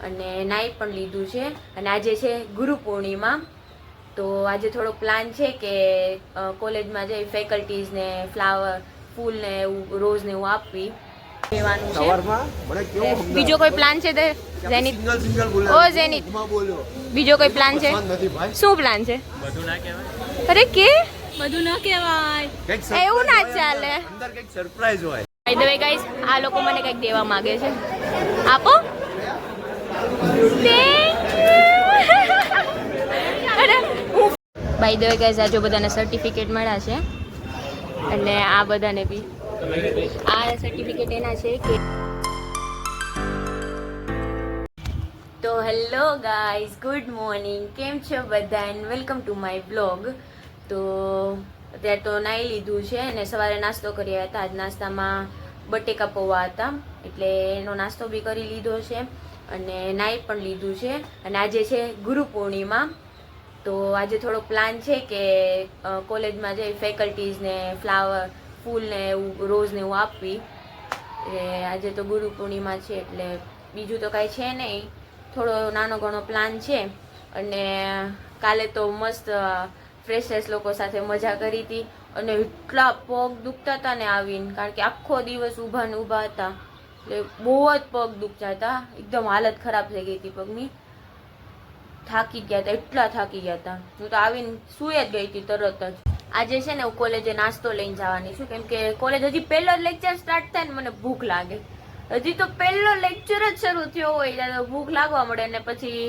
અને નાઈ પણ લીધું છે અને આજે છે ગુરુ પૂર્ણિમા. તો આજે થોડો પ્લાન છે કે કોલેજમાં જઈ ફેકલ્ટીઝ ને ફ્લાવર ફૂલ ને એવું રોઝ ને એવું આપવી દેવાનું છે. બીજો કોઈ પ્લાન છે ઝેનિત? ઓ ઝેનિત, બીજો કોઈ પ્લાન છે? શું પ્લાન છે? બધું ના કહેવાય. અરે કે બધું ના કહેવાય, એવું ના ચાલે. અંદર કંઈક સરપ્રાઈઝ હોય. બાય ધ વે ગાઈસ, આ લોકો મને કંઈક દેવા માંગે છે. આપો. બાય ધ વે ગાઈસ, આ જો બધાને સર્ટિફિકેટ મળ્યા છે અને આ બધાને બી આ સર્ટિફિકેટ એના છે કે તો હેલો ગાઈઝ, ગુડ મોર્નિંગ, કેમ છો બધા and welcome to my blog. તો અત્યારે તો નાઈ લીધું છે અને સવારે નાસ્તો કર્યા હતા. આજ નાસ્તામાં બટેકા પૌવા હતા એટલે એનો નાસ્તો બી કરી લીધો છે અને નાઈ પણ લીધું છે. અને આજે છે ગુરુ પૂર્ણિમા. તો આજે થોડો પ્લાન છે કે કોલેજમાં જઈ ફેકલ્ટીઝ ને ફ્લાવર ફૂલ ને એવું રોઝ ને એવું આપવી. આજે તો ગુરુ પૂર્ણિમા છે એટલે બીજું તો કાંઈ છે નહીં, થોડો નાનો ઘણો પ્લાન છે. અને કાલે તો મસ્ત ફ્રેશર્સ લોકો સાથે મજા કરી હતી અને એટલા પગ દુખતા હતા ને આવીને, કારણ કે આખો દિવસ ઊભા ને ઊભા હતા એટલે બહુ જ પગ દુખતા હતા. એકદમ હાલત ખરાબ થઈ ગઈ હતી પગની, થાકી ગયા હતા, એટલા થાકી ગયા હતા. હું તો આવીને સૂઈ જ ગઈ હતી તરત જ. આજે છે ને હું કોલેજે નાસ્તો લઈને જવાની છું, કેમ કે કોલેજ હજી પહેલો લેક્ચર સ્ટાર્ટ થાય ને મને ભૂખ લાગે. હજી તો પહેલો લેક્ચર જ શરૂ થયો હોય ત્યારે ભૂખ લાગવા મળે ને પછી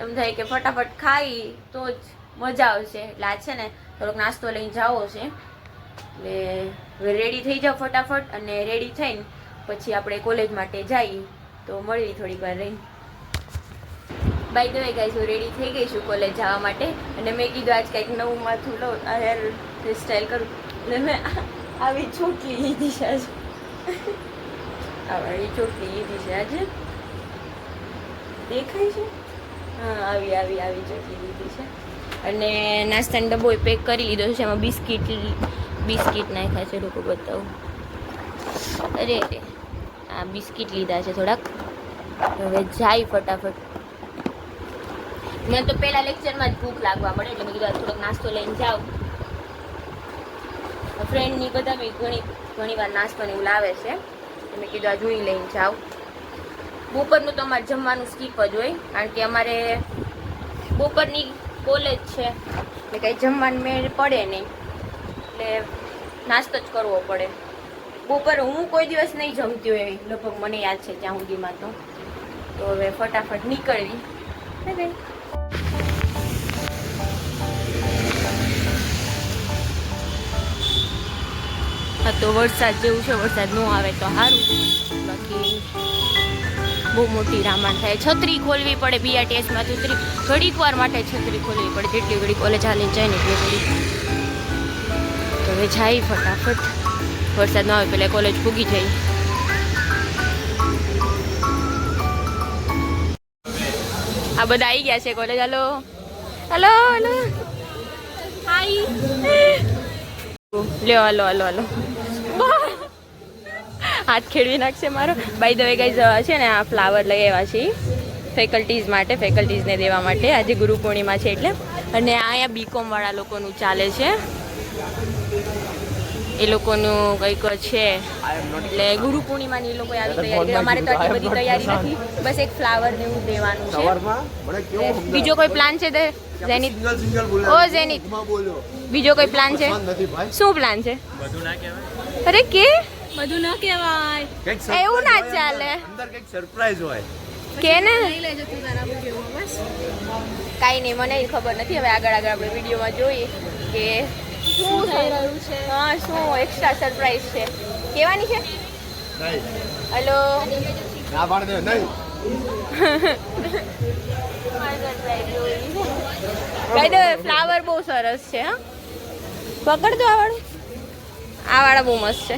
એમ થાય કે ફટાફટ ખાઈ તો જ મજા આવશે. એટલે આ છે ને થોડોક નાસ્તો લઈને જાવો છે એટલે રેડી થઈ જાઓ ફટાફટ, અને રેડી થઈને પછી આપણે કોલેજ માટે જઈએ. તો મળવી થોડીક વાર રહીને. બાય ધ વે ગાઈઝ, હું રેડી થઈ ગઈ છું કોલેજ જવા માટે અને મેં કીધું આજ કંઈક નવું માથું લઉં, આ હેર સ્ટાઈલ કરું એટલે મેં આવી ચોટલી લીધી છે આજે. આવી ચોટલી લીધી છે આજે, દેખાય છે? હા, આવી આવી આવી ચોટલી લીધી છે. અને નાસ્તાનો ડબ્બો પેક કરી લીધો છે, એમાં બિસ્કિટ નાખ્યા છે. લોકો બતાવું, અરે અરે આ બિસ્કિટ લીધા છે થોડાક. હવે જાય ફટાફટ. મને તો પહેલા લેક્ચરમાં જ ભૂખ લાગવા મળે એટલે મેં કીધું થોડોક નાસ્તો લઈને જાઉં. ફ્રેન્ડની બધા બી ઘણી વાર નાસ્તો ને એવું લાવે છે, મેં કીધું આ જોઈ લઈને જાઉં. બપોરનું તો અમારે જમવાનું સ્કીપ જ હોય, કારણ કે અમારે બપોરની કોલેજ છે એટલે કંઈ જમવાનું મેળ પડે નહીં, એટલે નાસ્તો જ કરવો પડે. બપોર હું કોઈ દિવસ નહીં જમતી હોય લગભગ, મને યાદ છે ત્યાં સુધીમાં. તો હવે ફટાફટ નીકળવી. બાય. હા, તો વરસાદ જેવું છે, વરસાદ ન આવે તો સારું, બાકી બહુ મોટી રામાયણ થાય. છત્રી ખોલવી પડે બીઆરટીએસમાં, ઘડીક વાર માટે છત્રી ખોલવી પડે, જેટલી ઘડી કોલેજ હાલીને જાય ને એટલી ઘડી. તો હવે જાય ફટાફટ, વરસાદ ન આવે પહેલાં કોલેજ પૂગી જાય. આ બધા આવી ગયા છે કોલેજ. હાલો હાલો હાલો, હાય, લ્યો હાલો હાલો હાલો, હાથ ખેડવી નાખશે મારો. બાય ધ વે ગાઈઝ, છે ને આ ફ્લાવર લઈ આવ્યા છે ફેકલ્ટીઝ માટે, ફેકલ્ટીઝને દેવા માટે. આજે ગુરુ પૂર્ણિમા છે એટલે. અને અહીંયા બીકોમ વાળા લોકોનું ચાલે છે, એ લોકોનું કંઈક છે એટલે ગુરુ પૂર્ણિમાની એ લોકો આવી તૈયારી કરે. અમારે તો આટલી બધી તૈયારી નથી, બસ એક ફ્લાવર ને એવું દેવાનું છે. બીજો કોઈ પ્લાન છે ઝેનિત? ઓ ઝેનિત, બીજો કોઈ પ્લાન છે? શું પ્લાન છે? બધું ના કહેવાય. અરે કે બધું ના કહેવાય, એવું ના ચાલે. અંદર કંઈક સરપ્રાઈઝ હોય. કે ને લઈ લેજો તું તારા વિડીયોમાં. બસ કાંઈ નહીં, મને ખબર નથી. હવે આગળ આપણે વિડીયોમાં જોઈએ કે શું થઈ રહ્યું છે. હા, શું એક્સ્ટ્રા સરપ્રાઈઝ છે, કહેવાની છે. હેલો, ના પાડ દે નહીં. કઈ દે. ફ્લાવર બહુ સરસ છે. હા, પકડ દો. આ વાળા બહુ મસ્ત છે.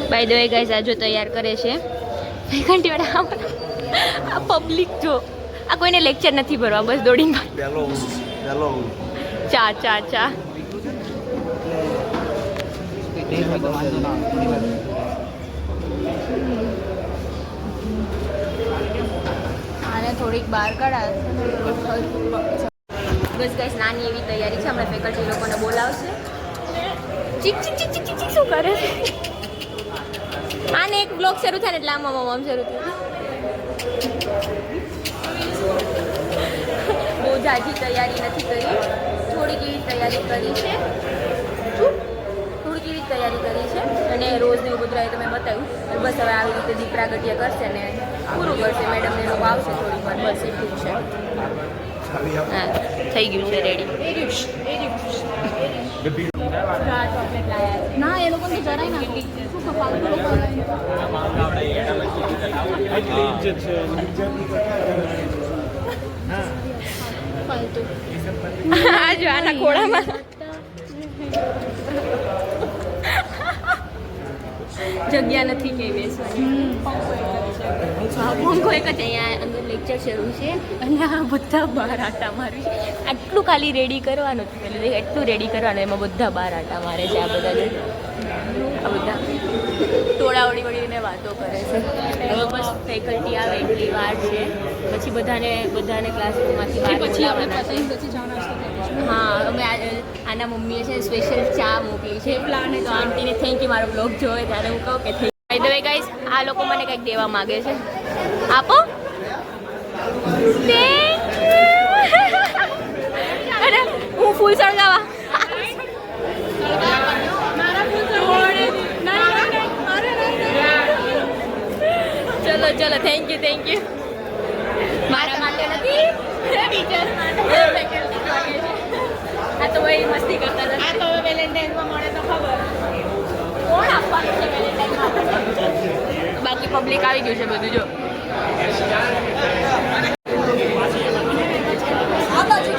બાય ધ વે ગાઈઝ, આ જો તૈયાર કરે છે ફેકલ્ટી વાળા. આ પબ્લિક જો, આ કોઈને લેક્ચર નથી ભરવા, બસ દોડીને પેલો ચા ચા ચા. થોડીક બહાર કઢાશે. બસ ગાઈસ નાની એવી તૈયારી છે. હમણાં ફેકલ્ટી લોકોને બોલાવશે. ચીક ચીક ચીક ચીક ચીક શું કરે છે? આને એક બ્લોગ શરૂ થાય ને એટલે આમ શરૂ થયું. બહુ જાજી તૈયારી નથી કરી, થોડીક એવી તૈયારી કરી છે. થોડીક એવી તૈયારી કરી છે અને રોજને એવું બધું તમે બતાવ્યું. બસ હવે આવી રીતે દીપ પ્રાગટ્ય કરશે ને પૂરું કરશે. મેડમ એ લોકો આવશે થોડીક વાર. બસ એટલું જ છે. હા થઈ ગયું છે રેડી. ના એ લોકો જરાય ના શું ફાલતુ લોકો ફાલતુ આ જો આના ખોળામાં જગ્યા નથી કે બેસવાની. પંખો એક જ અહીંયા અંદર લેક્ચર શરૂ છે અને આ બધા બહાર આટા મારું છે. આટલું ખાલી રેડી કરવાનું હતું. પેલું એટલું રેડી કરવાનું, એમાં બધા બહાર આટા મારે છે. આ બધા ટોળાવડી વળીને વાતો કરે છે. હવે બસ ફેકલ્ટી આવે એટલી વાર છે. પછી બધાને ક્લાસરૂમમાંથી બહાર બોલાવવાના છે. હા અમે આના મમ્મીએ છે સ્પેશિયલ ચા મોકલી છે. પ્લાન તો આંટીને થેન્ક યુ. મારો બ્લોગ જોવે ત્યારે હું કહું કે thank you. By the way guys આ લોકો મને કંઈક દેવા માગે છે. આપો. અરે હું ફૂલ સળગાવા. ચલો ચલો થેન્ક યુ. મારા માટે નથી, ટીચર માટે, ફેકલ્ટી માટે છે. આ તો ભાઈ મસ્તી કરતા હતા. આ તો હવે વેલેન્ટાઇનમાં મળે તો ખબર કોણ આપવાનું છે વેલેન્ટાઇનમાં. બાકી પબ્લિક આવી ગયું છે બધું જો. આ બાજુ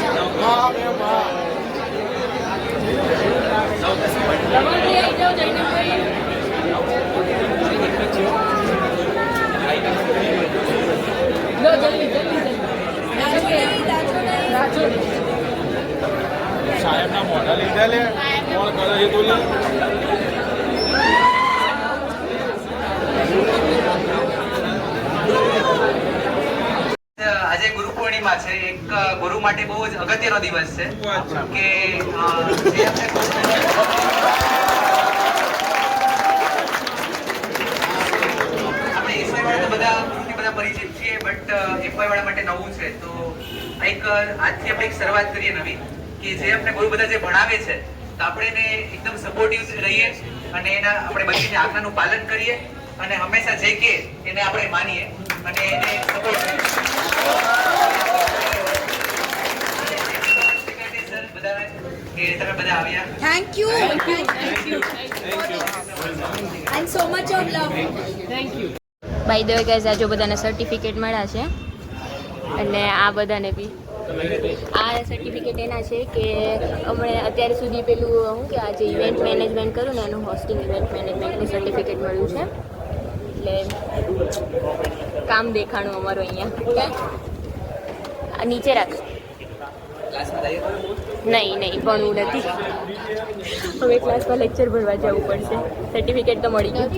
સાહેબના મોઢા લીધા લે કોણ કરે છે તું લે. આજે ગુરુ પૂર્ણિમા છે. એક ગુરુ માટે બહુ જ અગત્યનો દિવસ છે કે જે આપણે ઈશ્વરવાળા તો બધા પરિચિત છીએ, બટ એફવાયવાળા માટે નવું છે. તો એક આજથી આપણે એક શરૂઆત કરીએ નવી, કે જે આપણે ગુરુ બધા જે ભણાવે છે તો આપણે એને એકદમ સપોર્ટિવ રહીએ અને એના આપણે બધી આજ્ઞાનું પાલન કરીએ અને હંમેશા જે કે એને આપણે માનીએ અને એને સપોર્ટ કરીએ. Thank you and so much of love. By the way guys આ જો બધાને સર્ટિફિકેટ મળ્યા છે અને આ બધાને બી આ સર્ટિફિકેટ એના છે કે હમણે અત્યાર સુધી પેલું શું કે આ જે ઇવેન્ટ મેનેજમેન્ટ કર્યું ને એનું હોસ્ટિંગ ઇવેન્ટ મેનેજમેન્ટનું સર્ટિફિકેટ મળ્યું છે. એટલે કામ દેખાણું અમારું અહીંયા. આ નીચે રાખ. નહીં ભણવું નથી. હવે ક્લાસમાં લેક્ચર ભરવા જવું પડશે. સર્ટિફિકેટ તો મળી ગયું.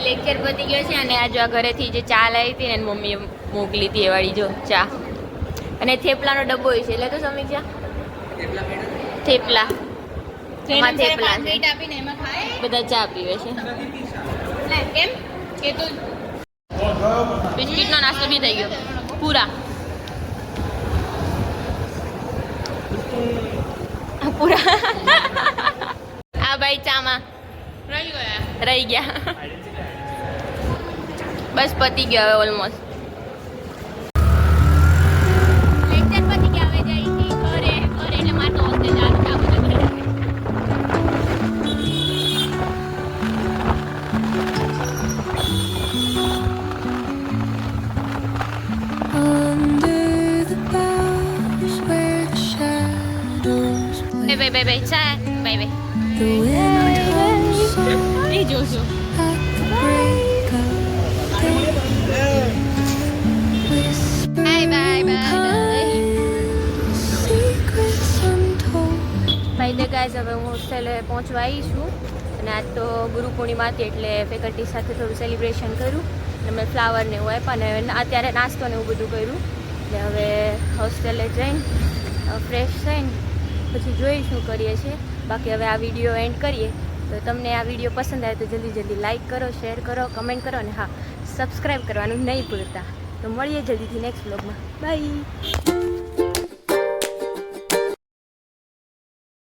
લેક્ચર પતી ગયો છે અને આજે આ ઘરેથી જે ચા લાવી હતી ને મમ્મીએ મોકલી હતી એ વાળી જો ચા અને થેપલાનો ડબ્બો છે. એટલે તો સમીક્ષા થેપલા બધા ચા પીવે છે. બિસ્કિટનો નાસ્તો બી થઈ ગયો પૂરા. આ ભાઈ ચામાં રહી ગયા. બસ પતી ગયો હવે ઓલમોસ્ટ. લેક્ચર પતી ગયા હવે જાય છે ઘરે એટલે મારે તો હોસ્ટેલ જવાનું છે. Under the boughs where the shadows bye bye ચા બાય The wind hums એ જોજો at the break of day. Whispering kind, secrets untold. By the guys હવે હું હોસ્ટેલે પહોંચવા આવી છું અને આજ તો ગુરુ પૂર્ણિમા હતી એટલે ફેકલ્ટી સાથે થોડું સેલિબ્રેશન કર્યું અને મેં ફ્લાવર ને એવું આપ્યા ને અત્યારે નાસ્તો ને એવું બધું કર્યું એટલે હવે હોસ્ટેલે જઈને ફ્રેશ થઈને પછી જોઈ શું કરીએ છીએ બાકી હવે આ વિડીયો એન્ડ કરીએ તો તમને આ વિડીયો પસંદ આવે તો જલ્દી લાઈક કરો શેર કરો કમેન્ટ કરો અને હા સબસ્ક્રાઈબ કરવાનું નહીં ભૂલતા તો મળીએ જલ્દીથી નેક્સ્ટ બ્લોગમાં બાય